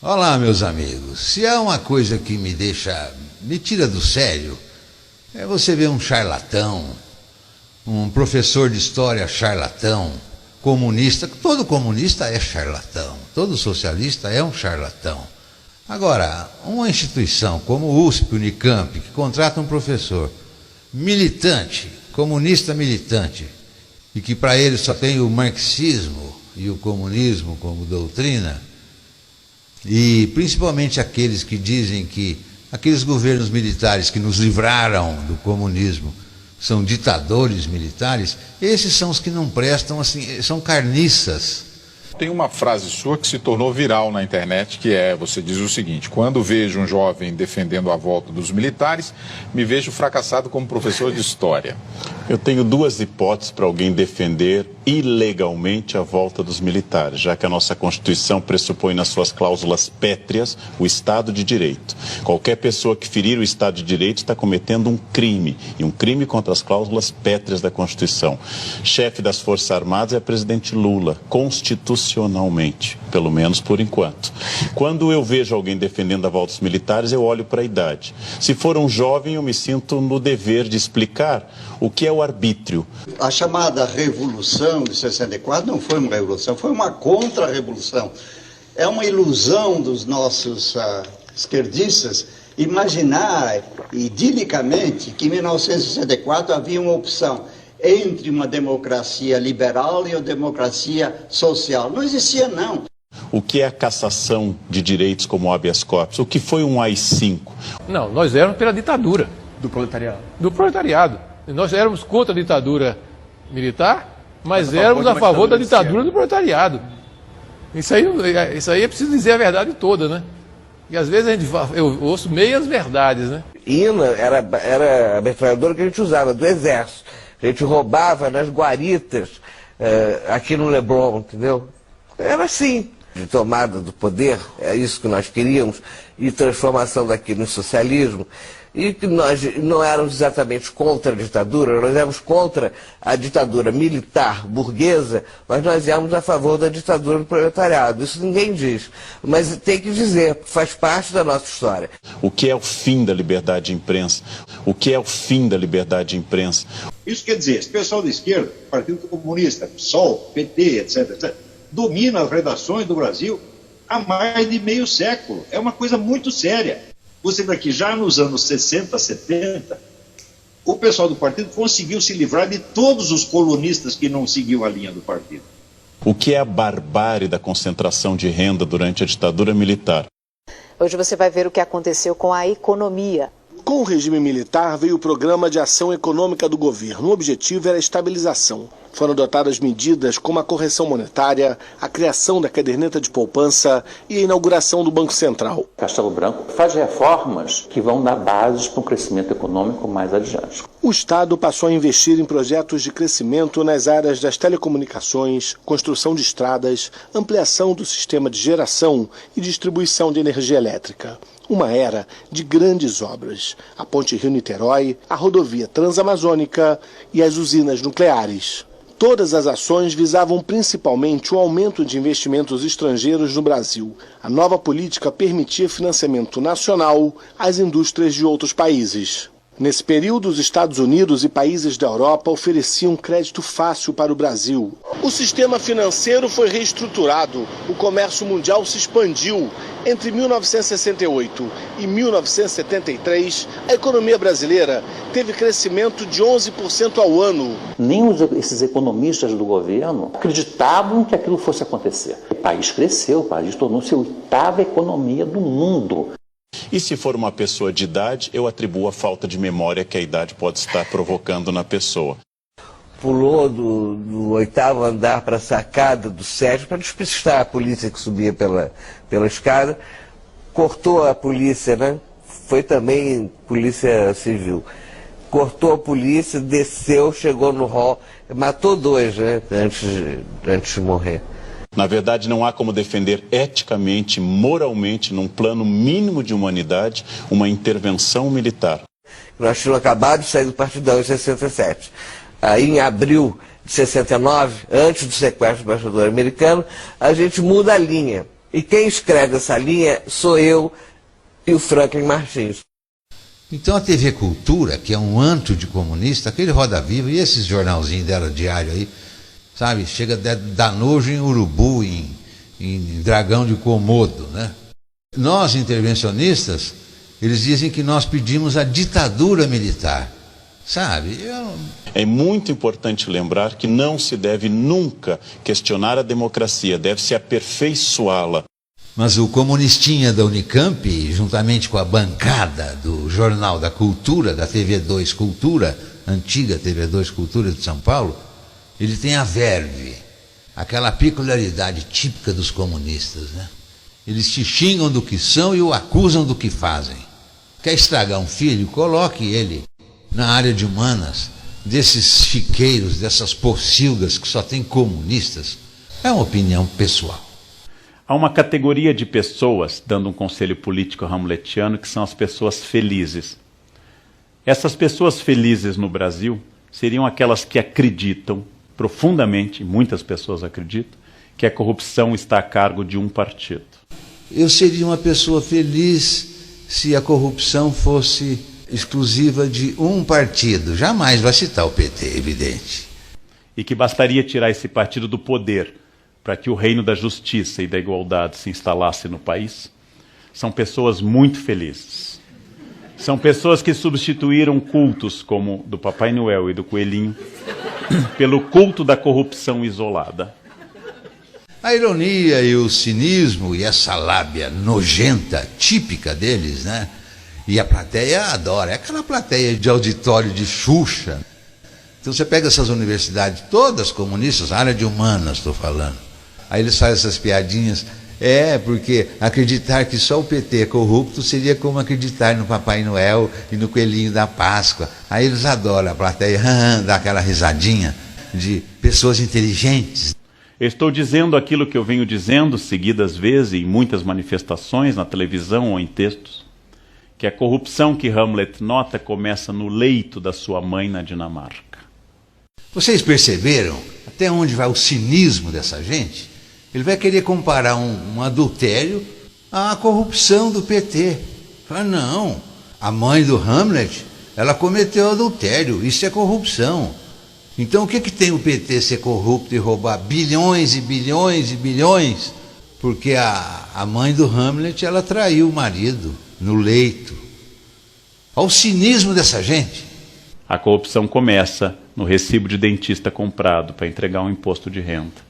Olá, meus amigos. Se há uma coisa que me tira do sério, é você ver um charlatão, um professor de história charlatão, comunista. Todo comunista é charlatão, todo socialista é um charlatão. Agora, uma instituição como o USP, Unicamp, que contrata um professor militante, comunista militante, e que para ele só tem o marxismo e o comunismo como doutrina, e principalmente aqueles que dizem que aqueles governos militares que nos livraram do comunismo são ditadores militares, esses são os que não prestam, assim, são carniças. Tem uma frase sua que se tornou viral na internet, que você diz o seguinte: quando vejo um jovem defendendo a volta dos militares, me vejo fracassado como professor de história. Eu tenho duas hipóteses para alguém defender ilegalmente a volta dos militares, já que a nossa Constituição pressupõe nas suas cláusulas pétreas o Estado de Direito. Qualquer pessoa que ferir o Estado de Direito está cometendo um crime, e um crime contra as cláusulas pétreas da Constituição. Chefe das Forças Armadas é o presidente Lula, constitucionalmente, pelo menos por enquanto. Quando eu vejo alguém defendendo a volta dos militares, eu olho para a idade. Se for um jovem, eu me sinto no dever de explicar o que é o arbítrio. A chamada Revolução de 64 não foi uma revolução, foi uma contra-revolução. É uma ilusão dos nossos esquerdistas imaginar idilicamente que em 1964 havia uma opção entre uma democracia liberal e uma democracia social. Não existia, não. O que é a cassação de direitos como o habeas corpus? O que foi um AI-5? Não, nós éramos pela ditadura. Do proletariado. Do proletariado. Nós éramos contra a ditadura militar, mas éramos a favor da ditadura do proletariado. Isso aí é preciso dizer a verdade toda, né? E às vezes eu ouço meias verdades, né? Hina era a metralhadora que a gente usava, do exército. A gente roubava nas guaritas, aqui no Leblon, entendeu? Era assim. De tomada do poder, é isso que nós queríamos, e transformação daquilo em socialismo. E que nós não éramos exatamente contra a ditadura, nós éramos contra a ditadura militar burguesa, mas nós éramos a favor da ditadura do proletariado. Isso ninguém diz, mas tem que dizer, faz parte da nossa história. O que é o fim da liberdade de imprensa? O que é o fim da liberdade de imprensa? Isso quer dizer, esse pessoal da esquerda, Partido Comunista, PSOL, PT, etc., domina as redações do Brasil há mais de meio século. É uma coisa muito séria. Você vê que já nos anos 60, 70, o pessoal do partido conseguiu se livrar de todos os colunistas que não seguiam a linha do partido. O que é a barbárie da concentração de renda durante a ditadura militar? Hoje você vai ver o que aconteceu com a economia. Com o regime militar veio o Programa de Ação Econômica do governo. O objetivo era a estabilização. Foram adotadas medidas como a correção monetária, a criação da caderneta de poupança e a inauguração do Banco Central. Castelo Branco faz reformas que vão dar bases para um crescimento econômico mais adiante. O Estado passou a investir em projetos de crescimento nas áreas das telecomunicações, construção de estradas, ampliação do sistema de geração e distribuição de energia elétrica. Uma era de grandes obras, a Ponte Rio-Niterói, a rodovia transamazônica e as usinas nucleares. Todas as ações visavam principalmente o aumento de investimentos estrangeiros no Brasil. A nova política permitia financiamento nacional às indústrias de outros países. Nesse período, os Estados Unidos e países da Europa ofereciam crédito fácil para o Brasil. O sistema financeiro foi reestruturado, o comércio mundial se expandiu. Entre 1968 e 1973, a economia brasileira teve crescimento de 11% ao ano. Nem esses economistas do governo acreditavam que aquilo fosse acontecer. O país cresceu, o país tornou-se a oitava economia do mundo. E se for uma pessoa de idade, eu atribuo a falta de memória que a idade pode estar provocando na pessoa. Pulou do 8º andar para a sacada do 7º para despistar a polícia que subia pela escada. Cortou a polícia, né? Foi também polícia civil. Cortou a polícia, desceu, chegou no hall, matou 2, né? Antes de morrer. Na verdade, não há como defender eticamente, moralmente, num plano mínimo de humanidade, uma intervenção militar. Nós tínhamos acabado de sair do Partidão em 67. Aí, em abril de 69, antes do sequestro do embaixador americano, a gente muda a linha. E quem escreve essa linha sou eu e o Franklin Martins. Então a TV Cultura, que é um antro de comunista, aquele Roda Viva e esses jornalzinhos dela diário aí, sabe, chega a dar nojo em urubu, em dragão de Komodo, né? Nós, intervencionistas, eles dizem que nós pedimos a ditadura militar, sabe? É muito importante lembrar que não se deve nunca questionar a democracia, deve-se aperfeiçoá-la. Mas o comunistinha da Unicamp, juntamente com a bancada do Jornal da Cultura, da TV2 Cultura, antiga TV2 Cultura de São Paulo, ele tem a verve, aquela peculiaridade típica dos comunistas, né? Eles te xingam do que são e o acusam do que fazem. Quer estragar um filho? Coloque ele na área de humanas, desses chiqueiros, dessas pocilgas que só tem comunistas. É uma opinião pessoal. Há uma categoria de pessoas, dando um conselho político hamletiano, que são as pessoas felizes. Essas pessoas felizes no Brasil seriam aquelas que acreditam profundamente, muitas pessoas acreditam, que a corrupção está a cargo de um partido. Eu seria uma pessoa feliz se a corrupção fosse exclusiva de um partido. Jamais vai citar o PT, evidente. E que bastaria tirar esse partido do poder para que o reino da justiça e da igualdade se instalasse no país. São pessoas muito felizes. São pessoas que substituíram cultos como do Papai Noel e do Coelhinho pelo culto da corrupção isolada. A ironia e o cinismo e essa lábia nojenta, típica deles, né? E a plateia adora, é aquela plateia de auditório de Xuxa. Então você pega essas universidades todas comunistas, área de humanas, estou falando. Aí eles fazem essas piadinhas, porque acreditar que só o PT é corrupto seria como acreditar no Papai Noel e no Coelhinho da Páscoa. Aí eles adoram, a plateia dá aquela risadinha de pessoas inteligentes. Eu estou dizendo aquilo que eu venho dizendo seguidas vezes em muitas manifestações, na televisão ou em textos, que a corrupção que Hamlet nota começa no leito da sua mãe na Dinamarca. Vocês perceberam até onde vai o cinismo dessa gente? Ele vai querer comparar um adultério à corrupção do PT. Fala, não, a mãe do Hamlet, ela cometeu adultério, isso é corrupção. Então o que tem o PT ser corrupto e roubar bilhões e bilhões e bilhões? Porque a mãe do Hamlet, ela traiu o marido no leito. Olha o cinismo dessa gente. A corrupção começa no recibo de dentista comprado para entregar um imposto de renda.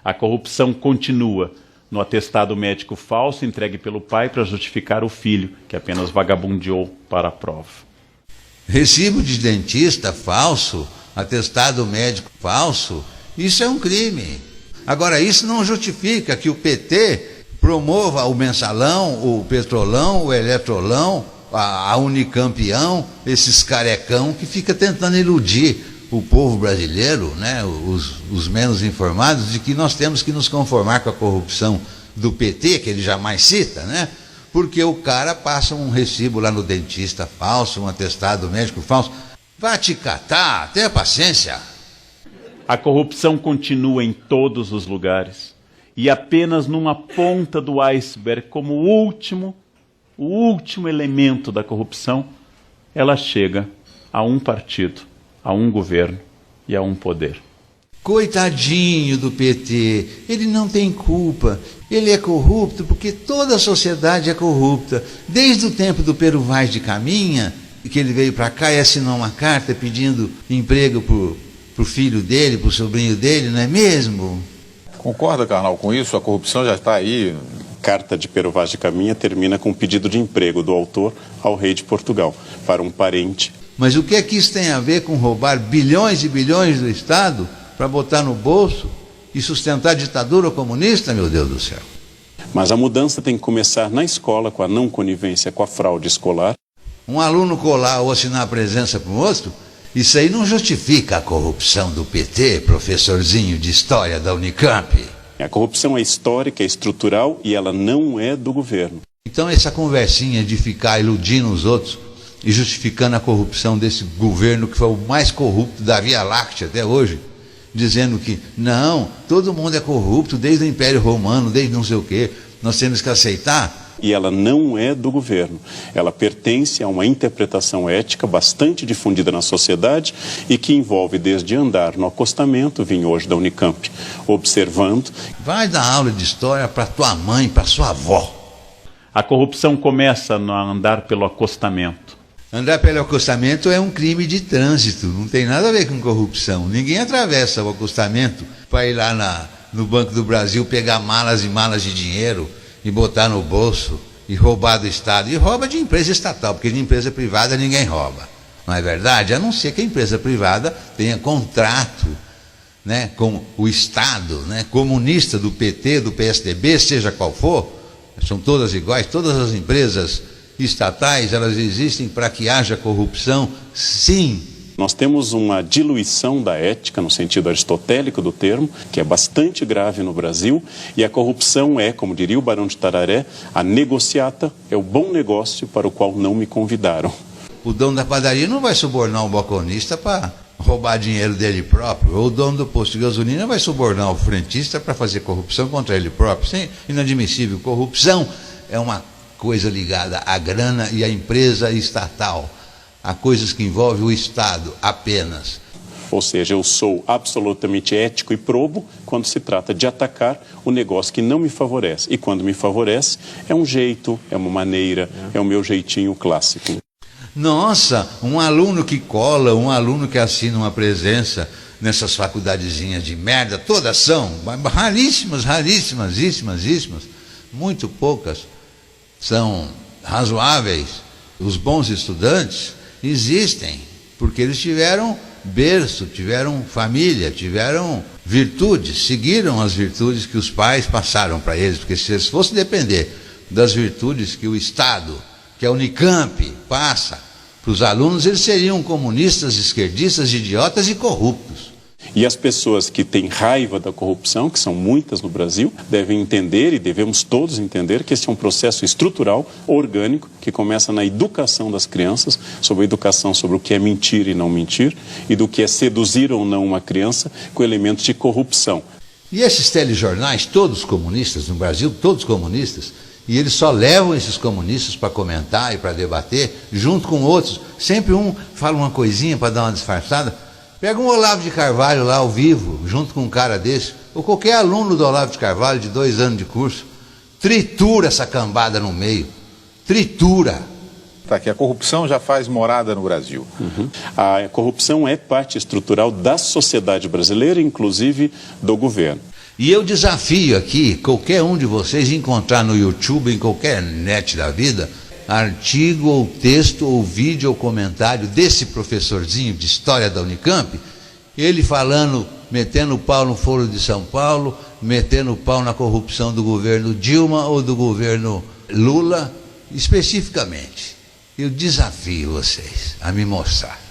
A corrupção continua no atestado médico falso entregue pelo pai para justificar o filho, que apenas vagabundeou para a prova. Recibo de dentista falso, atestado médico falso, isso é um crime. Agora, isso não justifica que o PT promova o mensalão, o petrolão, o eletrolão, a Unicampião, esses carecão que fica tentando iludir o povo brasileiro, né, os menos informados, de que nós temos que nos conformar com a corrupção do PT, que ele jamais cita, né, porque o cara passa um recibo lá no dentista falso, um atestado médico falso. Vá te catar, tenha paciência. A corrupção continua em todos os lugares e apenas numa ponta do iceberg, como o último elemento da corrupção, ela chega a um partido, a um governo e a um poder. Coitadinho do PT, ele não tem culpa, ele é corrupto porque toda a sociedade é corrupta. Desde o tempo do Pero Vaz de Caminha, que ele veio para cá e assinou uma carta pedindo emprego para o filho dele, para o sobrinho dele, não é mesmo? Concorda, Karnal, com isso? A corrupção já está aí. Carta de Pero Vaz de Caminha termina com um pedido de emprego do autor ao rei de Portugal, para um parente. Mas o que é que isso tem a ver com roubar bilhões e bilhões do Estado para botar no bolso e sustentar a ditadura comunista, meu Deus do céu? Mas a mudança tem que começar na escola, com a não conivência com a fraude escolar. Um aluno colar ou assinar a presença para o outro, isso aí não justifica a corrupção do PT, professorzinho de história da Unicamp. A corrupção é histórica, é estrutural e ela não é do governo. Então essa conversinha de ficar iludindo os outros e justificando a corrupção desse governo que foi o mais corrupto da Via Láctea até hoje, dizendo que não, todo mundo é corrupto desde o Império Romano, desde não sei o quê. nós temos que aceitar. E ela não é do governo. Ela pertence a uma interpretação ética bastante difundida na sociedade e que envolve desde andar no acostamento, vim hoje da Unicamp, observando. Vai dar aula de história para tua mãe, para sua avó. A corrupção começa a andar pelo acostamento. Andar pelo acostamento é um crime de trânsito, não tem nada a ver com corrupção. Ninguém atravessa o acostamento para ir lá no Banco do Brasil pegar malas e malas de dinheiro e botar no bolso e roubar do Estado. E rouba de empresa estatal, porque de empresa privada ninguém rouba. Não é verdade? A não ser que a empresa privada tenha contrato, né, com o Estado, né, comunista do PT, do PSDB, seja qual for. São todas iguais, todas as empresas estatais, elas existem para que haja corrupção, sim. Nós temos uma diluição da ética, no sentido aristotélico do termo, que é bastante grave no Brasil, e a corrupção é, como diria o Barão de Tararé, a negociata, é o bom negócio para o qual não me convidaram. O dono da padaria não vai subornar o balconista para roubar dinheiro dele próprio, ou o dono do posto de gasolina vai subornar o frentista para fazer corrupção contra ele próprio. Isso é inadmissível. Corrupção é uma coisa ligada à grana e à empresa estatal. Há coisas que envolvem o Estado apenas. Ou seja, eu sou absolutamente ético e probo quando se trata de atacar o negócio que não me favorece. E quando me favorece, é um jeito, é uma maneira, é o meu jeitinho clássico. Nossa, um aluno que cola, um aluno que assina uma presença nessas faculdadezinhas de merda, todas são raríssimas, muito poucas são razoáveis. Os bons estudantes existem, porque eles tiveram berço, tiveram família, tiveram virtudes, seguiram as virtudes que os pais passaram para eles, porque se eles fossem depender das virtudes que o Estado, que a Unicamp passa para os alunos, eles seriam comunistas, esquerdistas, idiotas e corruptos. E as pessoas que têm raiva da corrupção, que são muitas no Brasil, devem entender, e devemos todos entender, que esse é um processo estrutural, orgânico, que começa na educação das crianças, sobre a educação sobre o que é mentir e não mentir, e do que é seduzir ou não uma criança com elementos de corrupção. E esses telejornais, todos comunistas no Brasil, todos comunistas, e eles só levam esses comunistas para comentar e para debater, junto com outros. Sempre um fala uma coisinha para dar uma disfarçada. Pega um Olavo de Carvalho lá ao vivo, junto com um cara desse, ou qualquer aluno do Olavo de Carvalho de 2 anos de curso, tritura essa cambada no meio, tritura. Tá, que a corrupção já faz morada no Brasil. A corrupção é parte estrutural da sociedade brasileira, inclusive do governo. E eu desafio aqui, qualquer um de vocês, encontrar no YouTube, em qualquer net da vida, artigo ou texto ou vídeo ou comentário desse professorzinho de história da Unicamp, ele falando, metendo o pau no Foro de São Paulo, metendo o pau na corrupção do governo Dilma ou do governo Lula, especificamente. Eu desafio vocês a me mostrar.